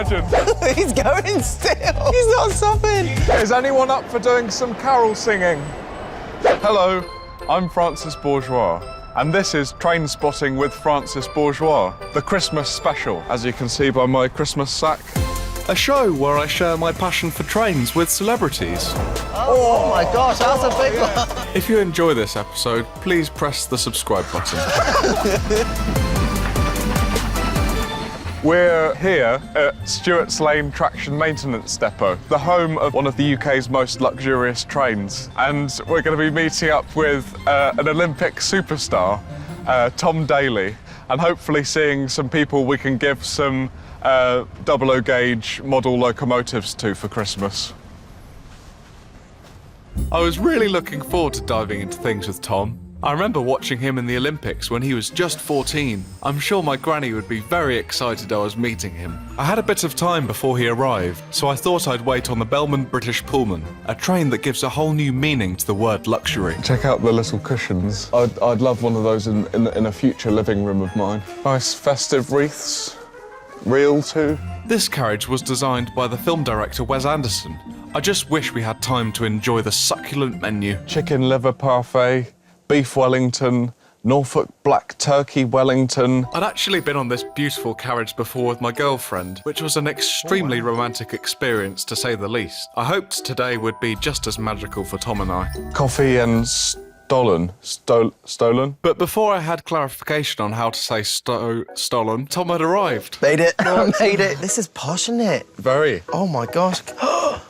imagine? He's going still. He's not stopping. Is anyone up for doing some carol singing? Hello, I'm Francis Bourgeois, and this is Trainspotting with Francis Bourgeois, the Christmas special, as you can see by my Christmas sack. A show where I share my passion for trains with celebrities. Oh my gosh, that's a big one. If you enjoy this episode, please press the subscribe button. We're here at Stewart's Lane Traction Maintenance Depot, the home of one of the UK's most luxurious trains. And we're going to be meeting up with an Olympic superstar, Tom Daley, and hopefully seeing some people we can give some 00 gauge model locomotives to for Christmas. I was really looking forward to diving into things with Tom. I remember watching him in the Olympics when he was just 14. I'm sure my granny would be very excited I was meeting him. I had a bit of time before he arrived, so I thought I'd wait on the Bellman British Pullman, a train that gives a whole new meaning to the word luxury. Check out the little cushions. I'd love one of those in a future living room of mine. Nice festive wreaths. Real too. This carriage was designed by the film director Wes Anderson. I just wish we had time to enjoy the succulent menu. Chicken liver parfait, beef Wellington, Norfolk black turkey Wellington. I'd actually been on this beautiful carriage before with my girlfriend, which was an extremely romantic experience to say the least. I hoped today would be just as magical for Tom and I. Coffee and stolen. But before I had clarification on how to say stolen, Tom had arrived. Made it. Made it. This is posh, isn't it? Very. Oh my gosh.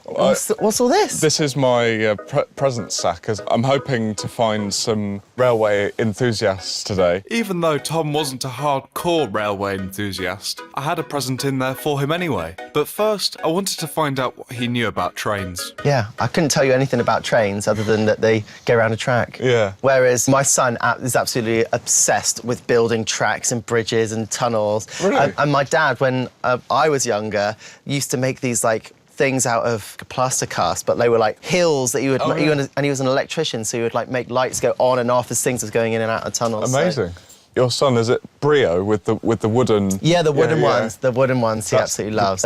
What's all this? This is my present sack, as I'm hoping to find some railway enthusiasts today. Even though Tom wasn't a hardcore railway enthusiast, I had a present in there for him anyway. But first, I wanted to find out what he knew about trains. Yeah, I couldn't tell you anything about trains other than that they go around a track. Yeah. Whereas my son is absolutely obsessed with building tracks and bridges and tunnels. Really? And my dad, when I was younger, used to make these like things out of plaster cast, but they were like hills that you would and he was an electrician, so he would like make lights go on and off as things was going in and out of tunnels. Amazing. So. Your son, is it Brio with the wooden? Yeah, the wooden ones. The wooden ones he absolutely loves.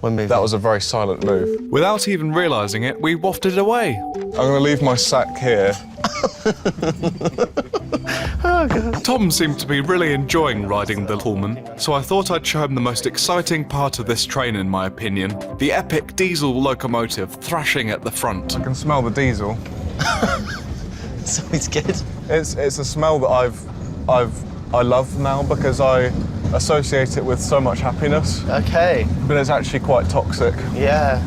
We're moving. That was a very silent move. Without even realising it, we wafted away. I'm going to leave my sack here. Oh, God. Tom seemed to be really enjoying riding the Pullman, so I thought I'd show him the most exciting part of this train, in my opinion. The epic diesel locomotive thrashing at the front. I can smell the diesel. So it's good. It's a smell that I love now because I associate it with so much happiness. Okay. But it's actually quite toxic. Yeah.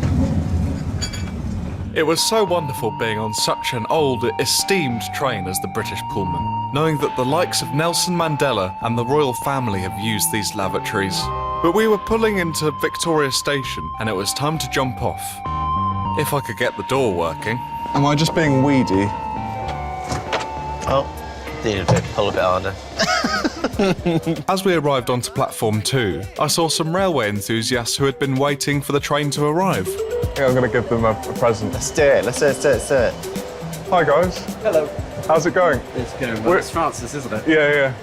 It was so wonderful being on such an old, esteemed train as the British Pullman, knowing that the likes of Nelson Mandela and the royal family have used these lavatories. But we were pulling into Victoria Station and it was time to jump off. If I could get the door working. Am I just being weedy? Oh, needed to pull a bit harder. As we arrived onto platform 2, I saw some railway enthusiasts who had been waiting for the train to arrive. I think I'm going to give them a present. Let's do it. Let's do it. Hi, guys. Hello. How's it going? It's going well. It's Francis, isn't it? Yeah.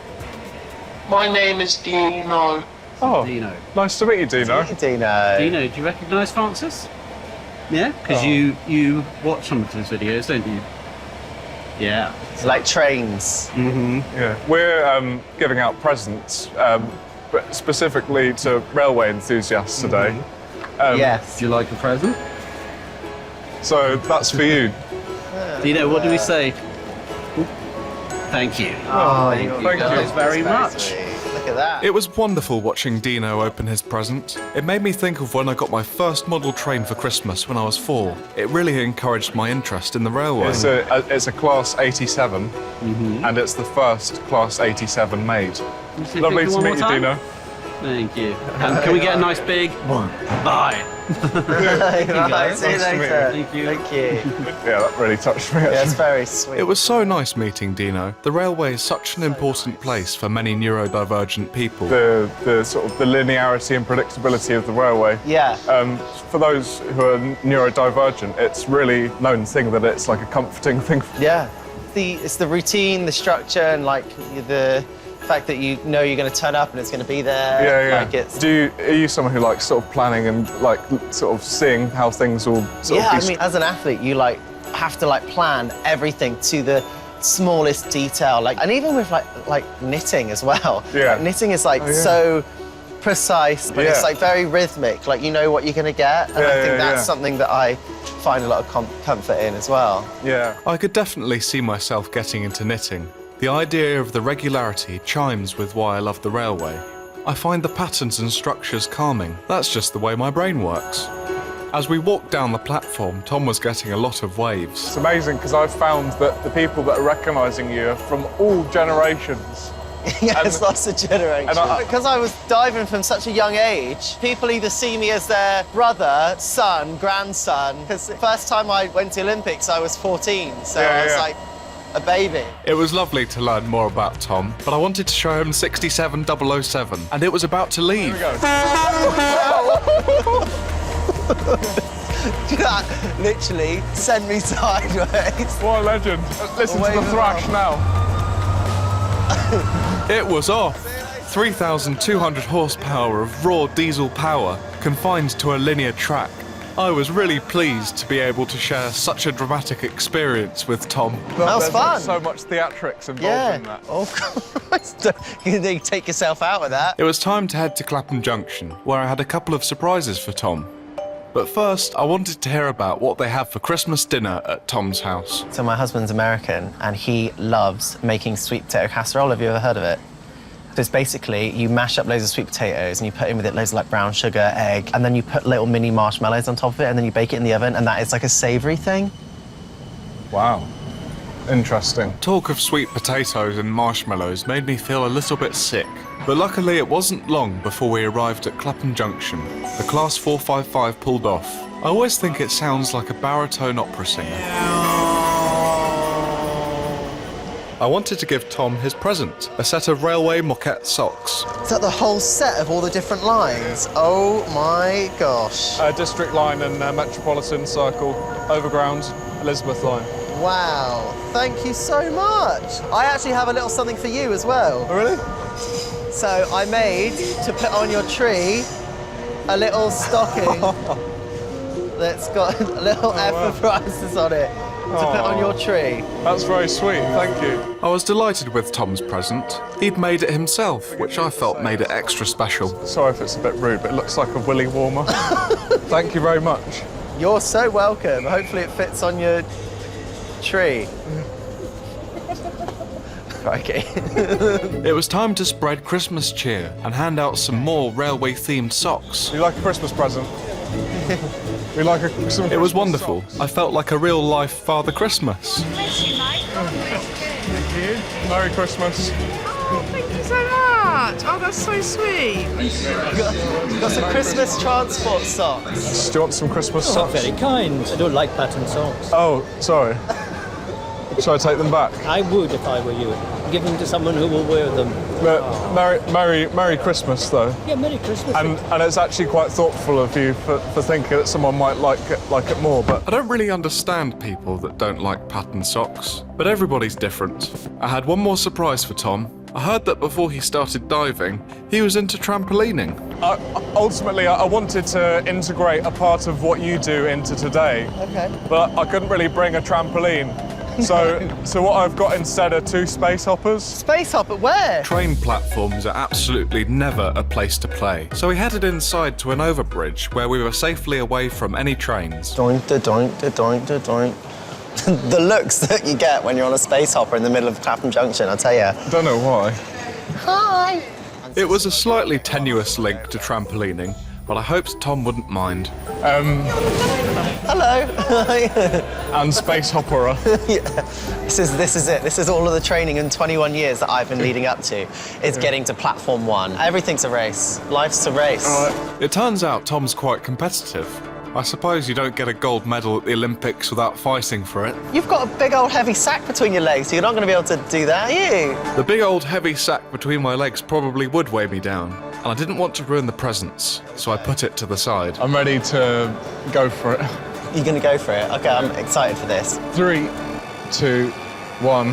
My name is Dino. Oh, Dino. Nice to meet you, Dino. Dino. Dino, do you recognise Francis? Yeah? Because you watch some of his videos, don't you? Yeah. It's like trains. Mm-hmm. Yeah. We're giving out presents, but specifically to railway enthusiasts today. Yes. Do you like a present? So that's for you. Dino, what do we say? Thank you. Oh, thank you guys very much. Look at that. It was wonderful watching Dino open his present. It made me think of when I got my first model train for Christmas when I was 4. It really encouraged my interest in the railway. It's a Class 87, and it's the first Class 87 made. Lovely to meet you, Dino. Thank you. Can we get a nice big bye? Thank you, guys. See you later. Thank you. Thank you. Yeah, that really touched me. Yeah, it's very sweet. It was so nice meeting Dino. The railway is such an important place for many neurodivergent people. The sort of the linearity and predictability of the railway. Yeah. For those who are neurodivergent, it's really known thing that it's like a comforting thing. Yeah. It's the routine, the structure, and like the fact that you know you're going to turn up and it's going to be there. Yeah, yeah. Like it's... Are you someone who likes sort of planning and like sort of seeing how things will sort Yeah, of be... I mean, as an athlete, you like have to like plan everything to the smallest detail. Like, and even with like knitting as well. Yeah. Like, knitting is like so precise, but it's like very rhythmic. Like you know what you're going to get, and I think that's something that I find a lot of comfort in as well. Yeah. I could definitely see myself getting into knitting. The idea of the regularity chimes with why I love the railway. I find the patterns and structures calming. That's just the way my brain works. As we walked down the platform, Tom was getting a lot of waves. It's amazing because I've found that the people that are recognising you are from all generations. Yeah, it's lots of generations. Because I was diving from such a young age, people either see me as their brother, son, grandson. Because the first time I went to the Olympics, I was 14, so I was like a baby. It was lovely to learn more about Tom, but I wanted to show him 67007, and it was about to leave. Here we go. That literally sent me sideways. What a legend. Listen to the thrash now. It was off. 3,200 horsepower of raw diesel power confined to a linear track. I was really pleased to be able to share such a dramatic experience with Tom. That was fun. So much theatrics involved in that. Oh, Christ. You take yourself out with that. It was time to head to Clapham Junction, where I had a couple of surprises for Tom. But first, I wanted to hear about what they have for Christmas dinner at Tom's house. So my husband's American, and he loves making sweet potato casserole. Have you ever heard of it? So it's basically, you mash up loads of sweet potatoes, and you put in with it loads of like brown sugar, egg, and then you put little mini marshmallows on top of it, and then you bake it in the oven, and that is like a savoury thing. Wow. Interesting. Talk of sweet potatoes and marshmallows made me feel a little bit sick. But luckily it wasn't long before we arrived at Clapham Junction. The Class 455 pulled off. I always think it sounds like a baritone opera singer. I wanted to give Tom his present, a set of railway moquette socks. Is that the whole set of all the different lines? Oh my gosh. District line and Metropolitan Circle, Overground, Elizabeth line. Wow, thank you so much. I actually have a little something for you as well. Oh, really? So I made, to put on your tree, a little stocking that's got little effervescence on it to put on your tree. That's very sweet, thank you. I was delighted with Tom's present. He'd made it himself, which I felt made it extra special. Sorry if it's a bit rude, but it looks like a willy warmer. Thank you very much. You're so welcome. Hopefully it fits on your tree. Okay. Mm. It was time to spread Christmas cheer and hand out some more railway-themed socks. You like a Christmas present? We like some It was wonderful. I felt like a real-life Father Christmas. Bless you, mate. Thank you. Merry Christmas. Oh, thank you so much. Oh, that's so sweet. You've got some Christmas transport socks. Do you want some Christmas socks? Very kind. I don't like pattern socks. Oh, sorry. Shall I take them back? I would if I were you. Give them to someone who will wear them. Merry Christmas, though. Yeah, Merry Christmas. And it's actually quite thoughtful of you for thinking that someone might like it more, but... I don't really understand people that don't like pattern socks, but everybody's different. I had one more surprise for Tom. I heard that before he started diving, he was into trampolining. Ultimately, I wanted to integrate a part of what you do into today. Okay. But I couldn't really bring a trampoline. So what I've got instead are 2 space hoppers. Space hopper, where? Train platforms are absolutely never a place to play, so we headed inside to an overbridge where we were safely away from any trains. Doink, da doink, da doink, da doink. The looks that you get when you're on a space hopper in the middle of Clapham Junction, I'll tell you. I don't know why. Hi. It was a slightly tenuous link to trampolining, but I hoped Tom wouldn't mind. Hello. And space hopper. Yeah. This is it. This is all of the training in 21 years that I've been leading up to. Is getting to platform 1. Everything's a race. Life's a race. It turns out Tom's quite competitive. I suppose you don't get a gold medal at the Olympics without fighting for it. You've got a big old heavy sack between your legs, so you're not going to be able to do that, are you? The big old heavy sack between my legs probably would weigh me down, and I didn't want to ruin the presents, so I put it to the side. I'm ready to go for it. You're going to go for it? Okay, I'm excited for this. 3, 2, 1,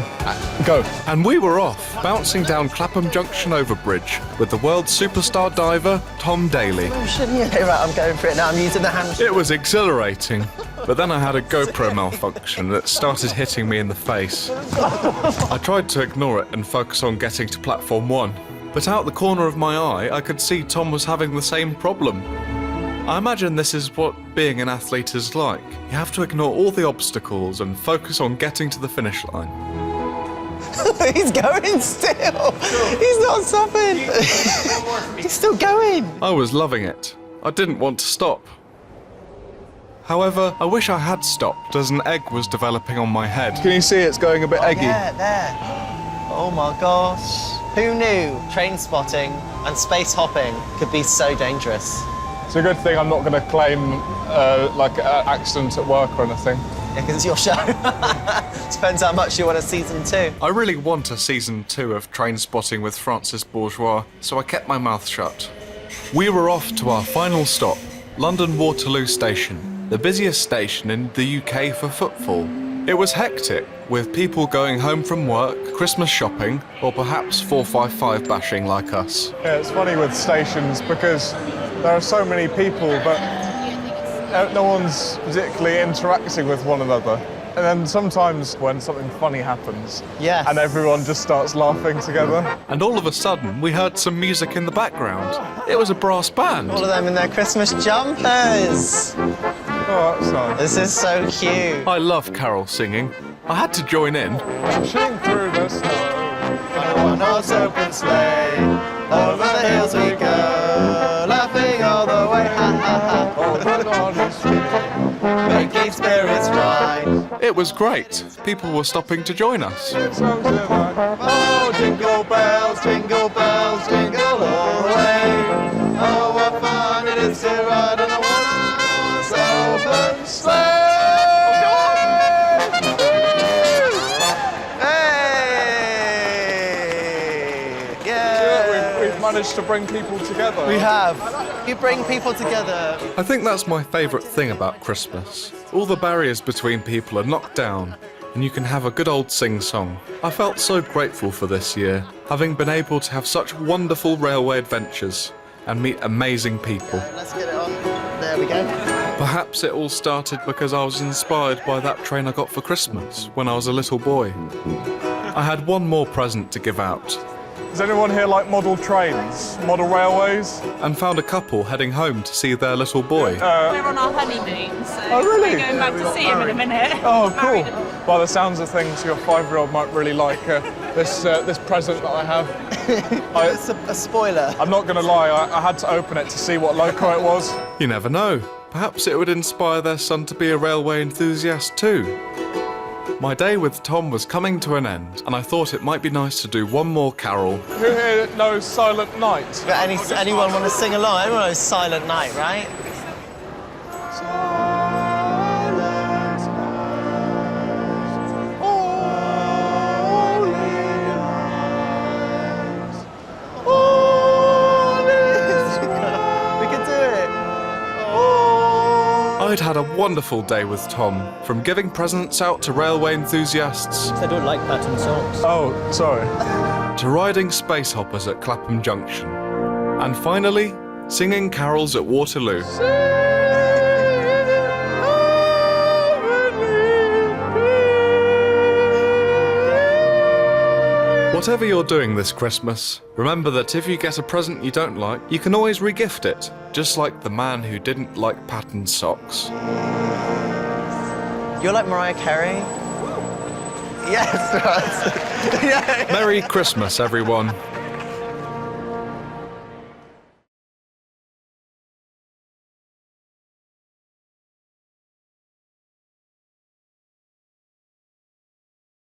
go. And we were off, bouncing down Clapham Junction overbridge with the world's superstar diver, Tom Daley. Oh, shouldn't you? Right, I'm going for it now. I'm using the hand. It was exhilarating, but then I had a GoPro malfunction that started hitting me in the face. I tried to ignore it and focus on getting to platform 1, but out the corner of my eye, I could see Tom was having the same problem. I imagine this is what being an athlete is like. You have to ignore all the obstacles and focus on getting to the finish line. He's going still. He's not stopping. He's still going. I was loving it. I didn't want to stop. However, I wish I had stopped as an egg was developing on my head. Can you see it's going a bit eggy? Yeah, there. Oh my gosh. Who knew train spotting and space hopping could be so dangerous? It's a good thing I'm not going to claim like an accident at work or anything. Yeah, because it's your show. Depends how much you want a season 2. I really want a season 2 of Trainspotting with Francis Bourgeois, so I kept my mouth shut. We were off to our final stop, London Waterloo Station, the busiest station in the UK for footfall. It was hectic, with people going home from work, Christmas shopping, or perhaps 455 bashing like us. Yeah, it's funny with stations because there are so many people, but no one's particularly interacting with one another. And then sometimes when something funny happens, Yes. and everyone just starts laughing together. And all of a sudden, we heard some music in the background. It was a brass band. All of them in their Christmas jumpers. Oh, that's nice. This is so cute. I love carol singing. I had to join in. Dashing through the snow. On a one-horse open sleigh, over the hills we go, laughing all the way, ha ha ha. Over the street. Making spirits rise. It was great. People were stopping to join us. Oh, jingle bells, jingle all the way. Oh, what fun it is to ride on a one-horse open sleigh. We've managed to bring people together. We have. You bring people together. I think that's my favourite thing about Christmas. All the barriers between people are knocked down, and you can have a good old sing-song. I felt so grateful for this year, having been able to have such wonderful railway adventures and meet amazing people. Let's get it on. There we go. Perhaps it all started because I was inspired by that train I got for Christmas when I was a little boy. I had one more present to give out, Does anyone here like model trains, model railways? and found a couple heading home to see their little boy. We're on our honeymoon, so Oh, really? we're going back to see him in a minute. Oh, cool. By the sounds of things, your 5-year-old might really like this present that I have. It's a spoiler. I'm not going to lie, I had to open it to see what loco it was. You never know. Perhaps it would inspire their son to be a railway enthusiast too. My day with Tom was coming to an end, and I thought it might be nice to do one more carol. Who here knows Silent Night? Got anyone want to sing along? Everyone knows Silent Night, right? We can do it. I'd had a wonderful day with Tom, from giving presents out to railway enthusiasts, I don't like pattern socks. Oh, sorry. to riding space hoppers at Clapham Junction, and finally, singing carols at Waterloo. Whatever you're doing this Christmas, remember that if you get a present you don't like, you can always re-gift it, just like the man who didn't like patterned socks. You're like Mariah Carey? Yes, right. Yeah. Merry Christmas, everyone.